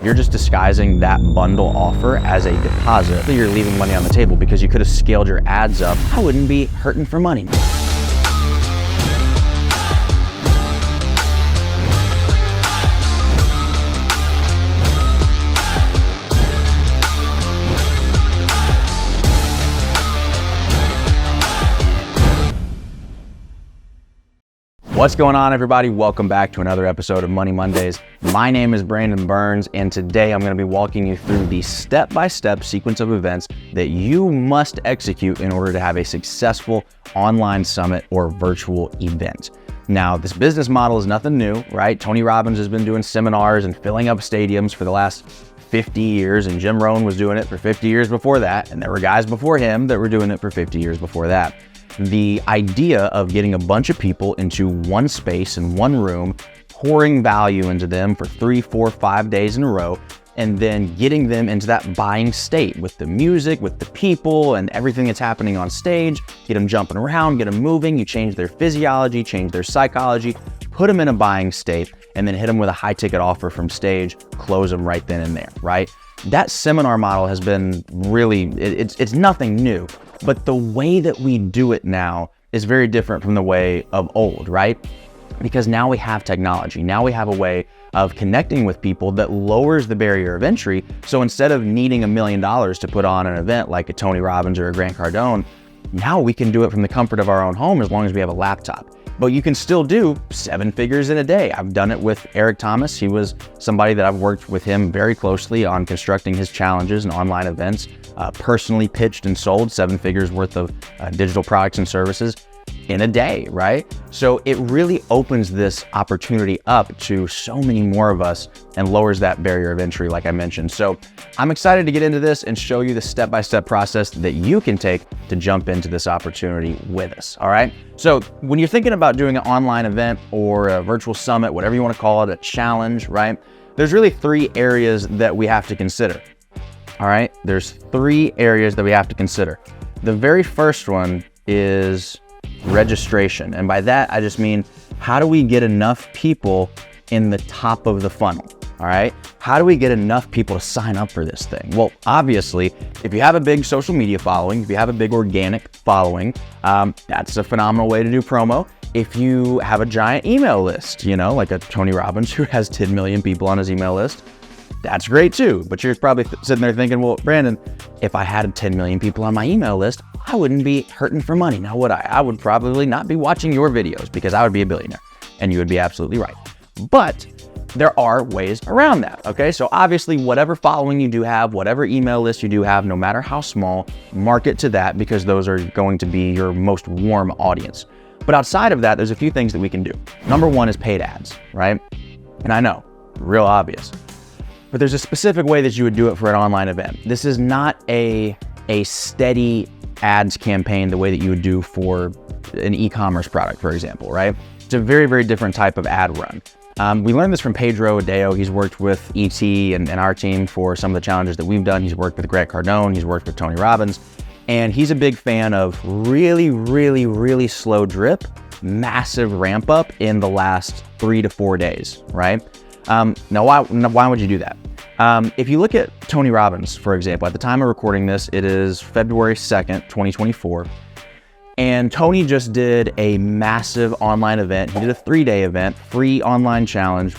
You're just disguising that bundle offer as a deposit. So you're leaving money on the table because you could have scaled your ads up. I wouldn't be hurting for money. What's going on, everybody? Welcome back to another episode of Money Mondays. My name is Brandon Burns, and today I'm going to be walking you through the step-by-step sequence of events that you must execute in order to have a successful online summit or virtual event. Now, this business model is nothing new, right? Tony Robbins has been doing seminars and filling up stadiums for the last 50 years, and Jim Rohn was doing it for 50 years before that, and there were guys before him that were doing it for 50 years before that. The idea of getting a bunch of people into one space in one room, pouring value into them for 3, 4, 5 days in a row, and then getting them into that buying state with the music, with the people, and everything that's happening on stage, get them jumping around, get them moving, you change their physiology, change their psychology, put them in a buying state, and then hit them with a high ticket offer from stage, close them right then and there, right? That seminar model has been really, it's nothing new. But the way that we do it now is very different from the way of old, right? Because now we have technology. Now we have a way of connecting with people that lowers the barrier of entry. So instead of needing $1 million to put on an event like a Tony Robbins or a Grant Cardone, now we can do it from the comfort of our own home as long as we have a laptop. But you can still do 7 figures in a day. I've done it with Eric Thomas. He was somebody that I've worked with him very closely on constructing his challenges and online events, personally pitched and sold 7 figures worth of digital products and services in a day, right? So it really opens this opportunity up to so many more of us and lowers that barrier of entry, like I mentioned. So I'm excited to get into this and show you the step-by-step process that you can take to jump into this opportunity with us, all right? So when you're thinking about doing an online event or a virtual summit, whatever you want to call it, a challenge, right? There's really 3 areas that we have to consider, all right? There's 3 areas that we have to consider. The very first one is registration. And by that, I just mean, how do we get enough people in the top of the funnel? All right. How do we get enough people to sign up for this thing? Well, obviously, if you have a big social media following, if you have a big organic following, that's a phenomenal way to do promo. If you have a giant email list, you know, like a Tony Robbins who has 10 million people on his email list, that's great too. But you're probably sitting there thinking, well, Brandon, if I had 10 million people on my email list, I wouldn't be hurting for money. Now, would I? I would probably not be watching your videos because I would be a billionaire, and you would be absolutely right. But there are ways around that, okay? So obviously, whatever following you do have, whatever email list you do have, no matter how small, market to that because those are going to be your most warm audience. But outside of that, there's a few things that we can do. Number 1 is paid ads, right? And I know, real obvious. But there's a specific way that you would do it for an online event. This is not a steady ads campaign the way that you would do for an e-commerce product, for example, right? It's a very, very different type of ad run. We learned this from Pedro Adao. He's worked with ET and our team for some of the challenges that we've done. He's worked with Grant Cardone. He's worked with Tony Robbins. And he's a big fan of really, really, really slow drip, massive ramp up in the last 3 to 4 days, right? Now, why would you do that? If you look at Tony Robbins, for example, at the time of recording this, it is February 2nd, 2024. And Tony just did a massive online event. He did a 3-day event, free online challenge.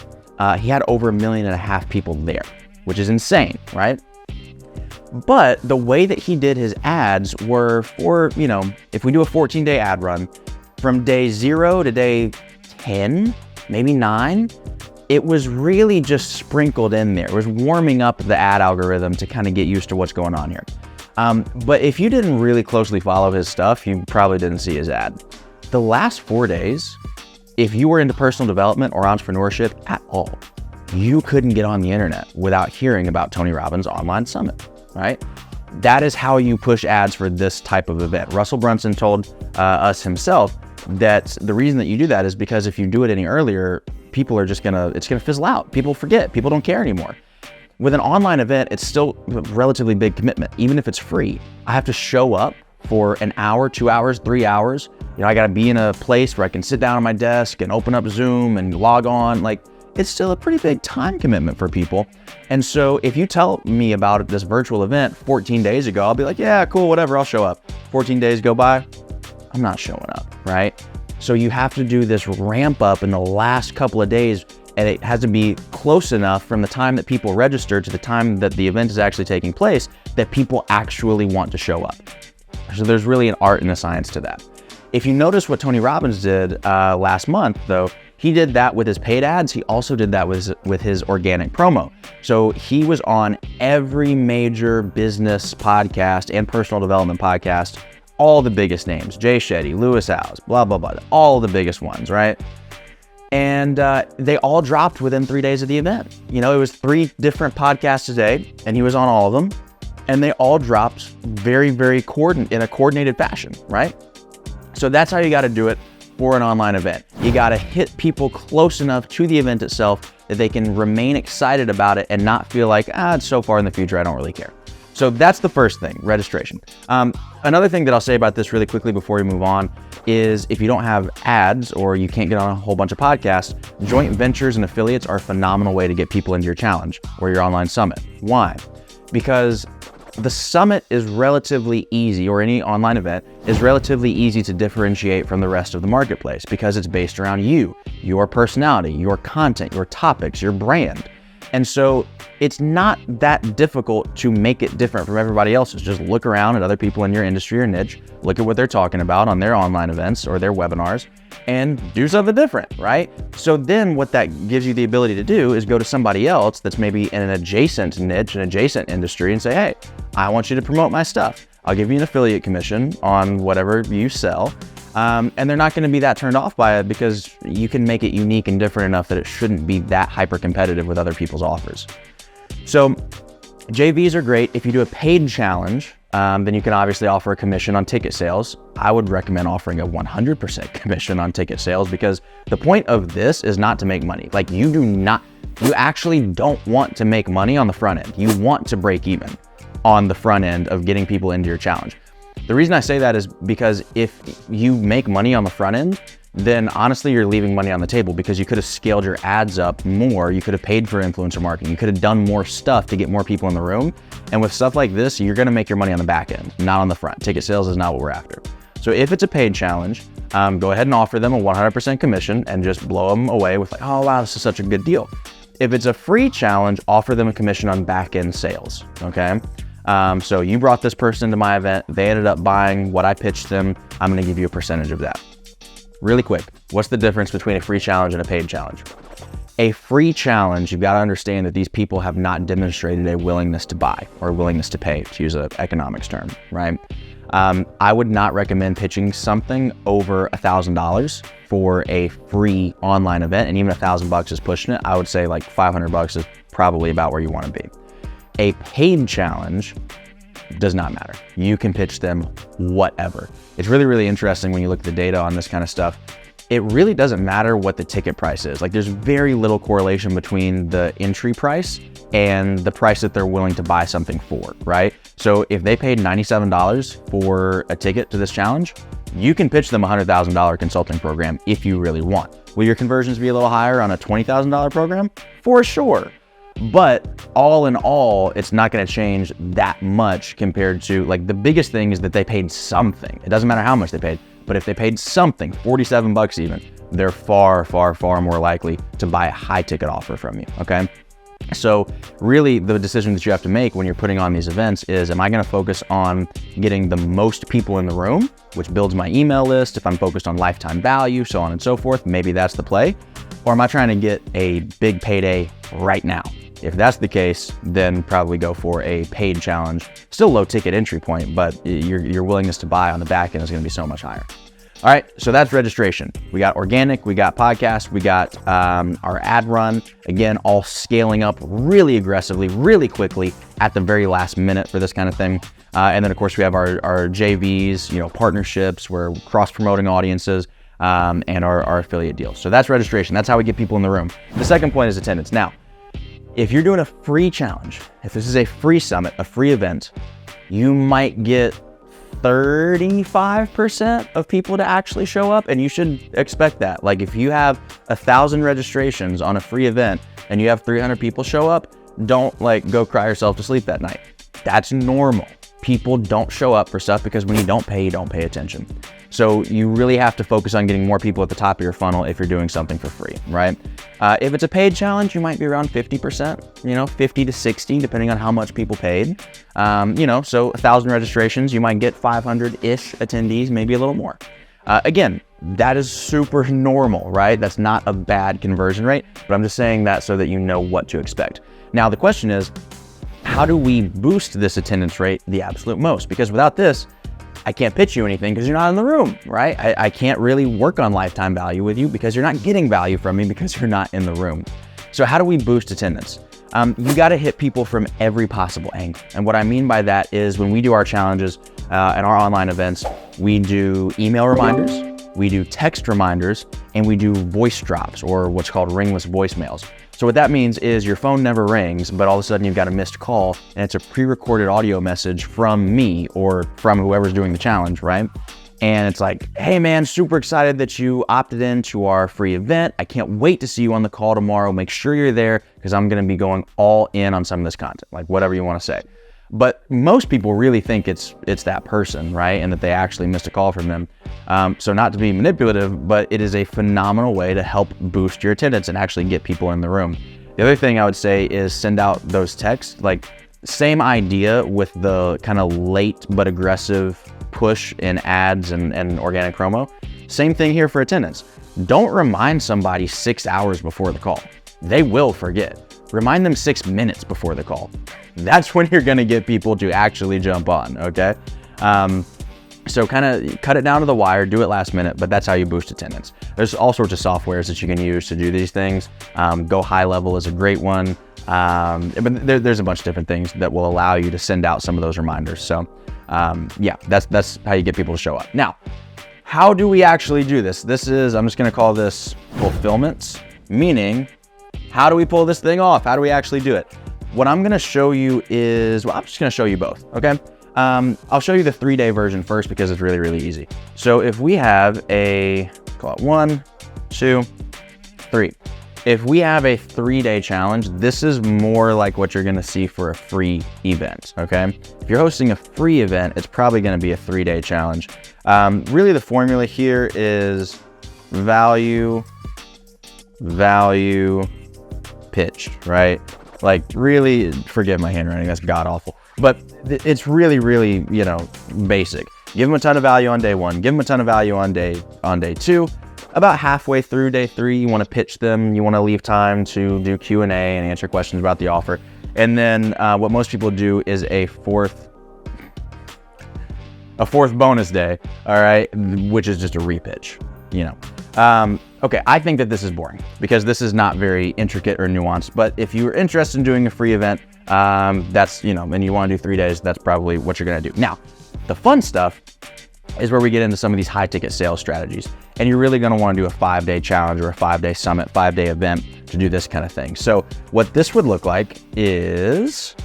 He had over 1.5 million people there, which is insane, right? But the way that he did his ads were for, you know, if we do a 14-day ad run, from day 0 to day 10, maybe 9, it was really just sprinkled in there. It was warming up the ad algorithm to kind of get used to what's going on here. But if you didn't really closely follow his stuff, you probably didn't see his ad. The last 4 days, if you were into personal development or entrepreneurship at all, you couldn't get on the internet without hearing about Tony Robbins' online summit, right? That is how you push ads for this type of event. Russell Brunson told us himself that the reason that you do that is because if you do it any earlier, people are just it's gonna fizzle out. People forget, people don't care anymore. With an online event, it's still a relatively big commitment. Even if it's free, I have to show up for an hour, 2 hours, 3 hours. You know, I gotta be in a place where I can sit down at my desk and open up Zoom and log on. Like, it's still a pretty big time commitment for people. And so if you tell me about this virtual event 14 days ago, I'll be like, yeah, cool, whatever, I'll show up. 14 days go by, I'm not showing up, right? So you have to do this ramp up in the last couple of days, and it has to be close enough from the time that people register to the time that the event is actually taking place that people actually want to show up. So there's really an art and a science to that. If you notice what Tony Robbins did last month, though, he did that with his paid ads. He also did that with his organic promo. So he was on every major business podcast and personal development podcast, all the biggest names, Jay Shetty, Lewis Howes, blah, blah, blah, all the biggest ones, right? And they all dropped within 3 days of the event. You know, it was 3 different podcasts a day, and he was on all of them, and they all dropped very, very in a coordinated fashion, right? So that's how you got to do it for an online event. You got to hit people close enough to the event itself that they can remain excited about it and not feel like, it's so far in the future, I don't really care. So that's the first thing, registration. Another thing that I'll say about this really quickly before we move on is if you don't have ads or you can't get on a whole bunch of podcasts, joint ventures and affiliates are a phenomenal way to get people into your challenge or your online summit. Why? Because the summit is relatively easy, or any online event is relatively easy to differentiate from the rest of the marketplace because it's based around you, your personality, your content, your topics, your brand. And so it's not that difficult to make it different from everybody else's. Just look around at other people in your industry or niche, look at what they're talking about on their online events or their webinars, and do something different, right? So then what that gives you the ability to do is go to somebody else that's maybe in an adjacent niche, an adjacent industry, and say, hey, I want you to promote my stuff. I'll give you an affiliate commission on whatever you sell. And they're not going to be that turned off by it because you can make it unique and different enough that it shouldn't be that hyper competitive with other people's offers. So JVs are great. If you do a paid challenge, then you can obviously offer a commission on ticket sales. I would recommend offering a 100% commission on ticket sales because the point of this is not to make money. Like you actually don't want to make money on the front end. You want to break even on the front end of getting people into your challenge. The reason I say that is because if you make money on the front end, then honestly, you're leaving money on the table because you could have scaled your ads up more. You could have paid for influencer marketing. You could have done more stuff to get more people in the room. And with stuff like this, you're going to make your money on the back end, not on the front. Ticket sales is not what we're after. So if it's a paid challenge, go ahead and offer them a 100% commission and just blow them away with like, oh, wow, this is such a good deal. If it's a free challenge, offer them a commission on back end sales, okay? So you brought this person to my event, they ended up buying what I pitched them, I'm gonna give you a percentage of that. Really quick, what's the difference between a free challenge and a paid challenge? A free challenge, you've gotta understand that these people have not demonstrated a willingness to buy or a willingness to pay, to use an economics term, right? I would not recommend pitching something over $1,000 for a free online event, and even $1,000 is pushing it. I would say like $500 is probably about where you wanna be. A paid challenge does not matter. You can pitch them whatever. It's really, really interesting when you look at the data on this kind of stuff. It really doesn't matter what the ticket price is. Like there's very little correlation between the entry price and the price that they're willing to buy something for, right? So if they paid $97 for a ticket to this challenge, you can pitch them a $100,000 consulting program if you really want. Will your conversions be a little higher on a $20,000 program? For sure. But all in all, it's not going to change that much compared to, like, the biggest thing is that they paid something. It doesn't matter how much they paid, but if they paid something, $47 even, they're far, far, far more likely to buy a high ticket offer from you, okay? So really the decision that you have to make when you're putting on these events is, am I going to focus on getting the most people in the room, which builds my email list? If I'm focused on lifetime value, so on and so forth, maybe that's the play. Or am I trying to get a big payday right now? If that's the case, then probably go for a paid challenge. Still low ticket entry point, but your willingness to buy on the back end is going to be so much higher. All right, so that's registration. We got organic, we got podcast, we got our ad run. Again, all scaling up really aggressively, really quickly at the very last minute for this kind of thing. And then of course we have our JVs, partnerships, we're cross-promoting audiences, and our affiliate deals. So that's registration. That's how we get people in the room. The second point is attendance. Now, if you're doing a free challenge, if this is a free summit, a free event, you might get 35% of people to actually show up, and you should expect that. Like if you have 1,000 registrations on a free event and you have 300 people show up, don't like go cry yourself to sleep that night. That's normal. People don't show up for stuff because when you don't pay attention. So you really have to focus on getting more people at the top of your funnel if you're doing something for free, right? If it's a paid challenge, you might be around 50%, 50 to 60, depending on how much people paid. So 1,000 registrations, you might get 500-ish attendees, maybe a little more. Again, that is super normal, right? That's not a bad conversion rate, but I'm just saying that so that you know what to expect. Now, the question is, how do we boost this attendance rate the absolute most? Because without this, I can't pitch you anything because you're not in the room, right? I can't really work on lifetime value with you because you're not getting value from me because you're not in the room. So how do we boost attendance? You got to hit people from every possible angle. And what I mean by that is when we do our challenges and our online events, we do email reminders, we do text reminders, and we do voice drops or what's called ringless voicemails. So what that means is your phone never rings, but all of a sudden you've got a missed call and it's a pre-recorded audio message from me or from whoever's doing the challenge, right? And it's like, hey man, super excited that you opted into our free event. I can't wait to see you on the call tomorrow. Make sure you're there because I'm gonna be going all in on some of this content, like whatever you wanna say. But most people really think it's that person, right? And that they actually missed a call from them. So not to be manipulative, but it is a phenomenal way to help boost your attendance and actually get people in the room. The other thing I would say is send out those texts, like same idea with the kind of late but aggressive push in ads and organic promo. Same thing here for attendance. Don't remind somebody 6 hours before the call. They will forget. Remind them 6 minutes before the call. That's when you're gonna get people to actually jump on, okay? So kind of cut it down to the wire, do it last minute, but that's how you boost attendance. There's all sorts of softwares that you can use to do these things. Go High Level is a great one. But there's a bunch of different things that will allow you to send out some of those reminders. So yeah, that's how you get people to show up. Now, how do we actually do this? I'm just gonna call this fulfillments, meaning how do we pull this thing off? How do we actually do it? What I'm gonna show you is, well, I'm just gonna show you both, okay? I'll show you the 3-day version first because it's really, really easy. So if we have call it 1, 2, 3. If we have a 3-day challenge, this is more like what you're gonna see for a free event, okay? If you're hosting a free event, it's probably gonna be a 3-day challenge. Really the formula here is value, pitched, right? Like really, forgive my handwriting, that's god awful. But it's really, really, basic. Give them a ton of value on day 1, give them a ton of value on day 2. About halfway through day 3, you want to pitch them, you want to leave time to do Q&A and answer questions about the offer. And then what most people do is a fourth bonus day, all right, which is just a repitch, Okay, I think that this is boring because this is not very intricate or nuanced, but if you're interested in doing a free event, that's, and you want to do 3 days, that's probably what you're going to do. Now, the fun stuff is where we get into some of these high ticket sales strategies. And you're really going to want to do a 5-day challenge or a 5-day summit, 5-day event to do this kind of thing. So what this would look like is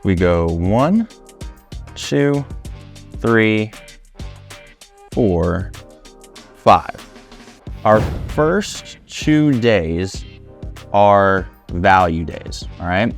we go 1, 2, 3, 4, 5. Our first 2 days are value days, all right?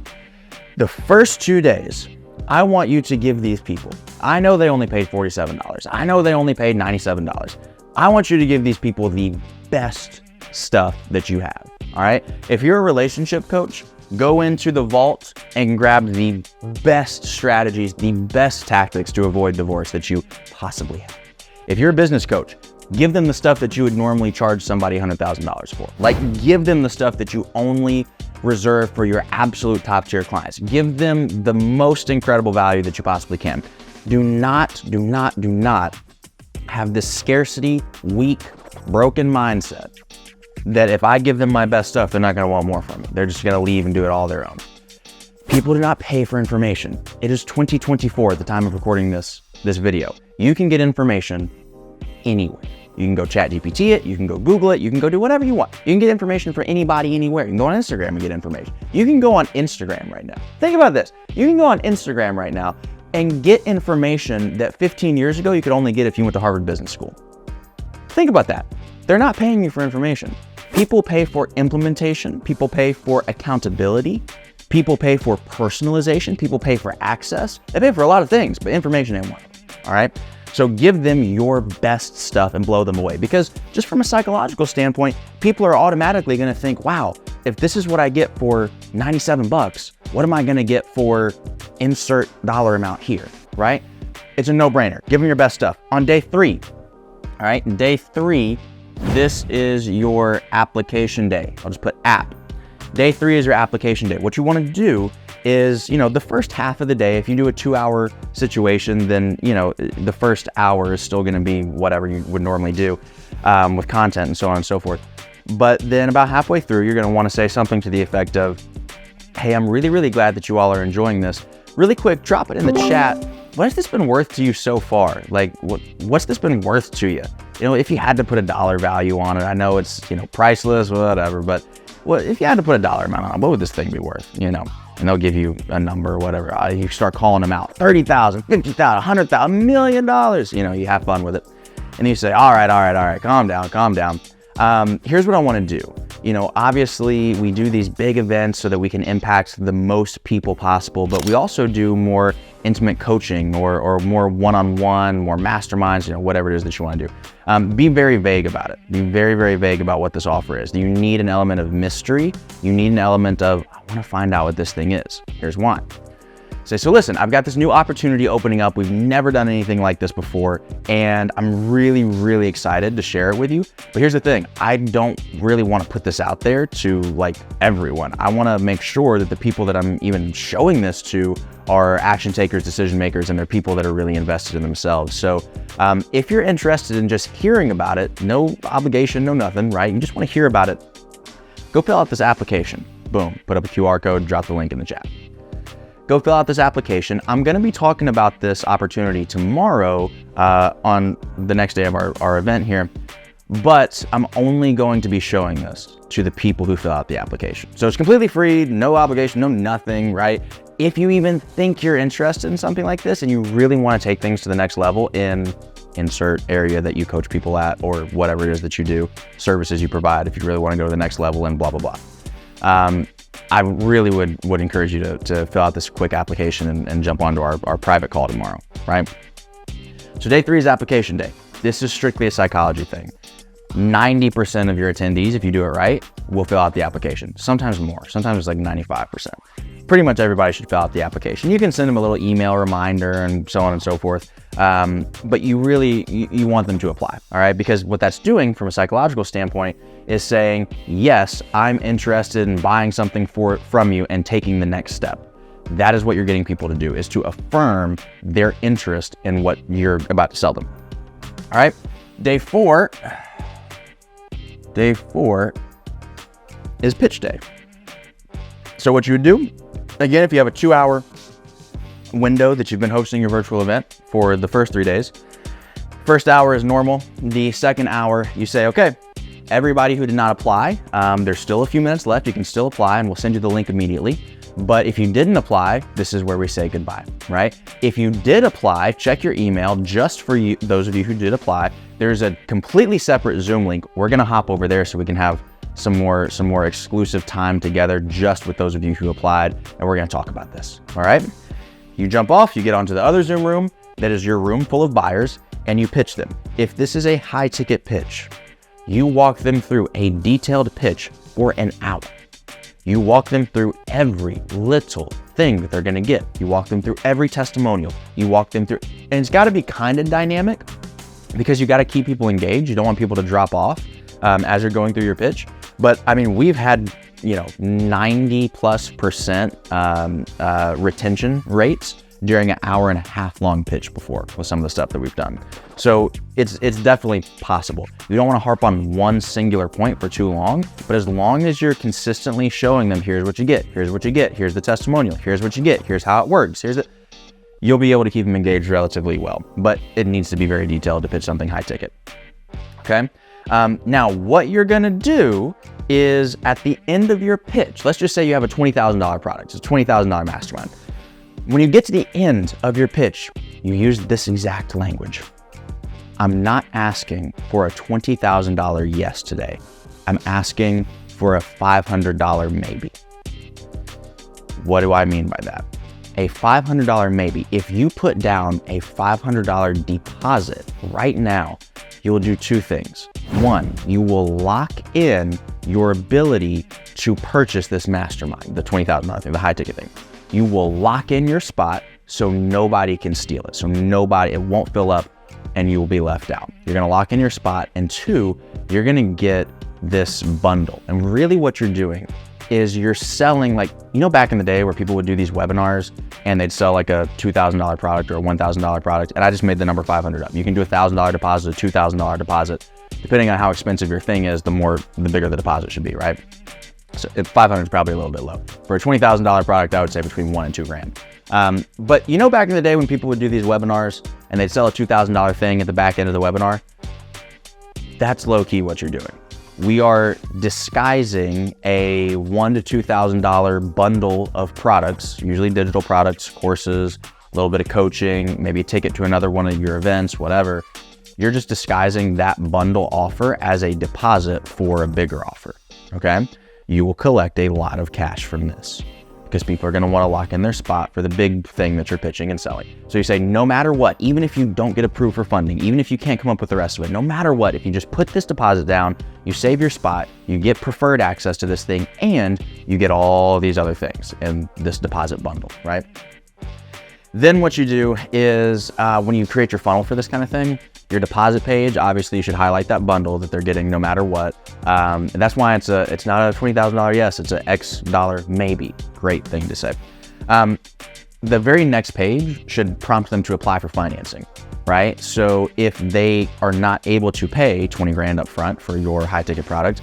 The first 2 days, I want you to give these people, I know they only paid $47. I know they only paid $97. I want you to give these people the best stuff that you have, all right? If you're a relationship coach, go into the vault and grab the best strategies, the best tactics to avoid divorce that you possibly have. If you're a business coach, give them the stuff that you would normally charge somebody $100,000 for. Like, give them the stuff that you only reserve for your absolute top tier clients. Give them the most incredible value that you possibly can. Do not have this scarcity, weak, broken mindset that if I give them my best stuff, they're not gonna want more from me. They're just gonna leave and do it all their own. People do not pay for information. It is 2024 at the time of recording this video. You can get information anywhere. You can go ChatGPT it, you can go Google it, you can go do whatever you want. You can get information from anybody, anywhere. You can go on Instagram and get information. You can go on Instagram right now. Think about this. You can go on Instagram right now, and get information that 15 years ago you could only get if you went to Harvard Business School. Think about that. They're not paying you for information. People pay for implementation. People pay for accountability. People pay for personalization. People pay for access. They pay for a lot of things, but information ain't one of them, all right? So give them your best stuff and blow them away, because just from a psychological standpoint, people are automatically gonna think, wow, if this is what I get for 97 bucks, what am I gonna get for insert dollar amount here, right? It's a no-brainer. Give them your best stuff. On day 3, all right, day 3, this is your application day. I'll just put app. Day 3 is your application day. What you want to do is, the first half of the day, if you do a 2-hour situation, then, the first hour is still going to be whatever you would normally do with content and so on and so forth. But then about halfway through, you're going to want to say something to the effect of, hey, I'm really, really glad that you all are enjoying this. Really quick, drop it in the chat. What has this been worth to you so far? Like, what's this been worth to you? If you had to put a dollar value on it, I know it's, priceless, whatever, but if you had to put a dollar amount on it, what would this thing be worth, And they'll give you a number or whatever. You start calling them out, 30,000, 50,000, 100,000, $1 million, you have fun with it. And you say, all right, calm down. Here's what I want to do. Obviously we do these big events so that we can impact the most people possible, but we also do more intimate coaching or more one-on-one, more masterminds, whatever it is that you want to do. Be very vague about it. Be very, very vague about what this offer is. You need an element of mystery. You need an element of, I want to find out what this thing is. Here's why. Say, so listen, I've got this new opportunity opening up. We've never done anything like this before, and I'm really, really excited to share it with you. But here's the thing, I don't really want to put this out there to everyone. I want to make sure that the people that I'm even showing this to are action takers, decision makers, and they're people that are really invested in themselves. So if you're interested in just hearing about it, no obligation, no nothing, right? You just want to hear about it, go fill out this application. Boom, put up a QR code, drop the link in the chat. Go fill out this application. I'm gonna be talking about this opportunity tomorrow on the next day of our event here, but I'm only going to be showing this to the people who fill out the application. So it's completely free, no obligation, no nothing, right? If you even think you're interested in something like this and you really wanna take things to the next level in insert area that you coach people at or whatever it is that you do, services you provide, if you really wanna go to the next level and blah, blah, blah. I really would encourage you to fill out this quick application and jump onto our private call tomorrow, right? So day 3 is application day. This is strictly a psychology thing. 90% of your attendees, if you do it right, will fill out the application. Sometimes more, sometimes it's like 95%. Pretty much everybody should fill out the application. You can send them a little email reminder and so on and so forth. But you want them to apply, all right? Because what that's doing from a psychological standpoint is saying, yes, I'm interested in buying something from you and taking the next step. That is what you're getting people to do, is to affirm their interest in what you're about to sell them. All right, day 4 is pitch day. So what you would do, again, if you have a 2-hour window that you've been hosting your virtual event for the first 3 days, first hour is normal. The second hour, you say, okay, everybody who did not apply, there's still a few minutes left. You can still apply and we'll send you the link immediately. But if you didn't apply, this is where we say goodbye, right? If you did apply, check your email just for you, those of you who did apply. There's a completely separate Zoom link. We're gonna hop over there so we can have some more exclusive time together just with those of you who applied, and we're gonna talk about this, all right? You jump off, you get onto the other Zoom room, that is your room full of buyers, and you pitch them. If this is a high ticket pitch, you walk them through a detailed pitch for an hour. You walk them through every little thing that they're gonna get. You walk them through every testimonial. You walk them through, and it's gotta be kind of dynamic because you gotta keep people engaged. You don't want people to drop off as you're going through your pitch. But I mean, we've had 90+% retention rates during an 1.5-hour long pitch before with some of the stuff that we've done. So it's definitely possible. You don't want to harp on one singular point for too long, but as long as you're consistently showing them, here's what you get, here's what you get, here's the testimonial, here's what you get, here's how it works, you'll be able to keep them engaged relatively well, but it needs to be very detailed to pitch something high ticket, okay? Now, what you're gonna do is at the end of your pitch, let's just say you have a $20,000 product, it's a $20,000 mastermind. When you get to the end of your pitch, you use this exact language. I'm not asking for a $20,000 yes today. I'm asking for a $500 maybe. What do I mean by that? A $500 maybe. If you put down a $500 deposit right now, you will do two things. One, you will lock in your ability to purchase this mastermind, the $20,000 thing, the high ticket thing. You will lock in your spot so nobody can steal it. So it won't fill up and you will be left out. You're gonna lock in your spot. And two, you're gonna get this bundle. And really what you're doing is you're selling, like, you know, back in the day where people would do these webinars and they'd sell like a $2,000 product or a $1,000 product. And I just made the number 500 up. You can do a $1,000 deposit, a $2,000 deposit. Depending on how expensive your thing is, the bigger the deposit should be, right? So 500 is probably a little bit low. For a $20,000 product, I would say between $1,000 and $2,000. But you know, back in the day when people would do these webinars and they'd sell a $2,000 thing at the back end of the webinar, that's low key what you're doing. We are disguising a $1,000 to $2,000 bundle of products, usually digital products, courses, a little bit of coaching, maybe a ticket to another one of your events, whatever. You're just disguising that bundle offer as a deposit for a bigger offer, okay? You will collect a lot of cash from this because people are gonna wanna lock in their spot for the big thing that you're pitching and selling. So you say, no matter what, even if you don't get approved for funding, even if you can't come up with the rest of it, no matter what, if you just put this deposit down, you save your spot, you get preferred access to this thing, and you get all these other things in this deposit bundle, right? Then what you do is when you create your funnel for this kind of thing, your deposit page, obviously you should highlight that bundle that they're getting no matter what. And that's why it's not a $20,000 yes, it's an X dollar maybe. Great thing to say. The very next page should prompt them to apply for financing, right? So if they are not able to pay 20 grand up front for your high ticket product,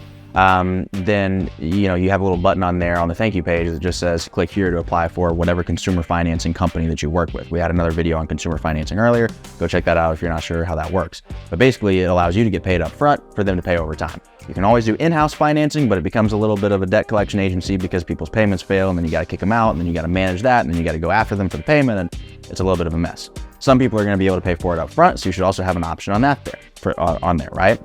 then you have a little button on there on the thank you page that just says click here to apply for whatever consumer financing company that you work with. We had another video on consumer financing earlier. Go check that out if you're not sure how that works. But basically it allows you to get paid up front for them to pay over time. You can always do in-house financing, but it becomes a little bit of a debt collection agency because people's payments fail and then you got to kick them out and then you got to manage that and then you got to go after them for the payment, and it's a little bit of a mess. Some people are going to be able to pay for it up front, so you should also have an option on that on there, right?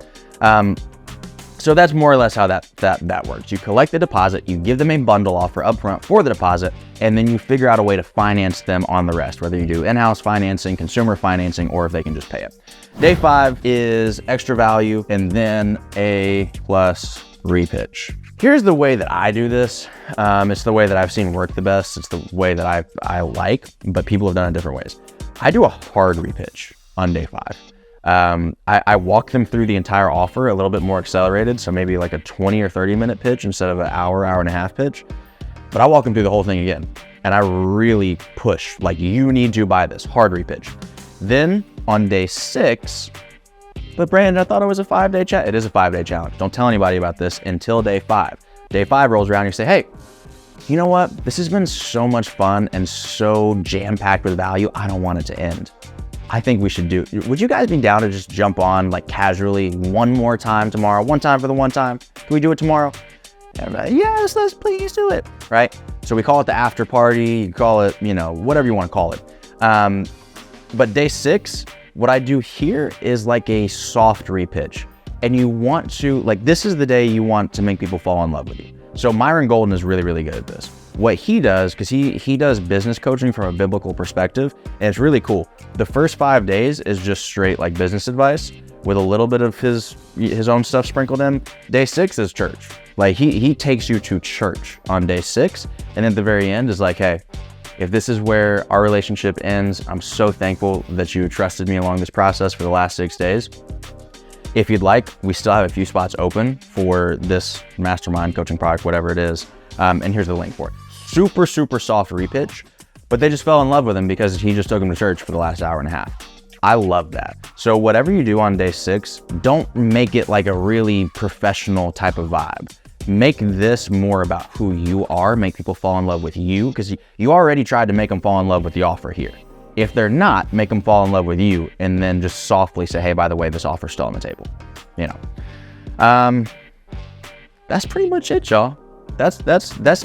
So that's more or less how that works. You collect the deposit, you give them a bundle offer upfront for the deposit, and then you figure out a way to finance them on the rest, whether you do in-house financing, consumer financing, or if they can just pay it. Day 5 is extra value and then a plus repitch. Here's the way that I do this. It's the way that I've seen work the best. It's the way that I like, but people have done it different ways. I do a hard repitch on day 5. I walk them through the entire offer a little bit more accelerated. So maybe like a 20 or 30 minute pitch instead of an hour and a half pitch, but I walk them through the whole thing again. And I really push, like, you need to buy this, hard repitch. Then on day 6, but Brandon, I thought it was a 5-day challenge. It is a 5-day challenge. Don't tell anybody about this until day 5. Day 5 rolls around and you say, hey, you know what? This has been so much fun and so jam-packed with value. I don't want it to end. I think we should would you guys be down to just jump on like casually one more time tomorrow? One time for the one time? Can we do it tomorrow? Like, yes, let's please do it, right? So we call it the after party, you call it, whatever you want to call it. But day 6, what I do here is like a soft repitch. And you want to, like, this is the day you want to make people fall in love with you. So Myron Golden is really, really good at this. What he does, because he does business coaching from a biblical perspective, and it's really cool. The first 5 days is just straight like business advice with a little bit of his own stuff sprinkled in. Day 6 is church. Like he takes you to church on day 6, and at the very end is like, hey, if this is where our relationship ends, I'm so thankful that you trusted me along this process for the last 6 days. If you'd like, we still have a few spots open for this mastermind coaching product, whatever it is. And here's the link for it. Super, super soft repitch, but they just fell in love with him because he just took them to church for the last hour and a half. I love that. So whatever you do on day 6, don't make it like a really professional type of vibe. Make this more about who you are, make people fall in love with you, because you already tried to make them fall in love with the offer here. If they're not, make them fall in love with you and then just softly say, hey, by the way, this offer's still on the table. That's pretty much it, y'all. That's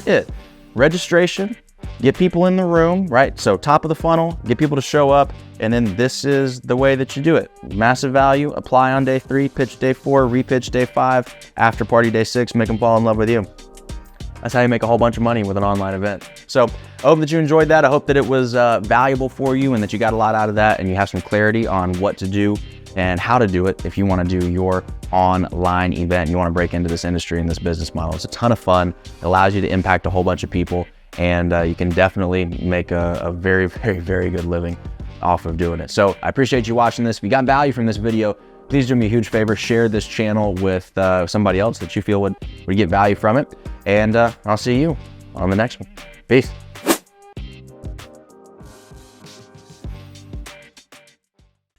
it. Registration get people in the room, right? So top of the funnel, get people to show up, and then this is the way that you do it. Massive value, apply on day 3, pitch day 4, repitch day 5, after party day 6, make them fall in love with you. That's how you make a whole bunch of money with an online event. So I hope that you enjoyed that. I hope that it was valuable for you and that you got a lot out of that and you have some clarity on what to do and how to do it if you want to do your online event. You want to break into this industry and this business model. It's a ton of fun. It allows you to impact a whole bunch of people, and you can definitely make a very, very, very good living off of doing it. So I appreciate you watching this. If you got value from this video, please do me a huge favor, share this channel with somebody else that you feel would get value from it. And I'll see you on the next one. Peace.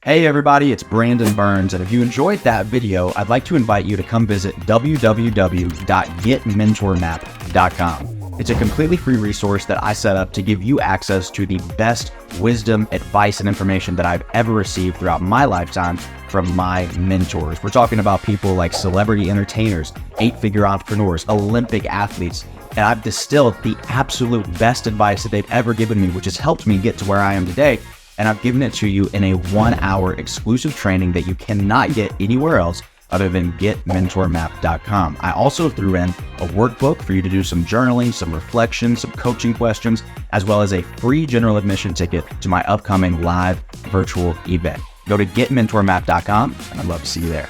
Hey everybody, it's Brandon Burns, and if you enjoyed that video, I'd like to invite you to come visit www.getmentormap.com. It's a completely free resource that I set up to give you access to the best wisdom, advice, and information that I've ever received throughout my lifetime from my mentors. We're talking about people like celebrity entertainers, 8-figure entrepreneurs, Olympic athletes, and I've distilled the absolute best advice that they've ever given me, which has helped me get to where I am today. And I've given it to you in a 1-hour exclusive training that you cannot get anywhere else other than getmentormap.com. I also threw in a workbook for you to do some journaling, some reflection, some coaching questions, as well as a free general admission ticket to my upcoming live virtual event. Go to getmentormap.com, and I'd love to see you there.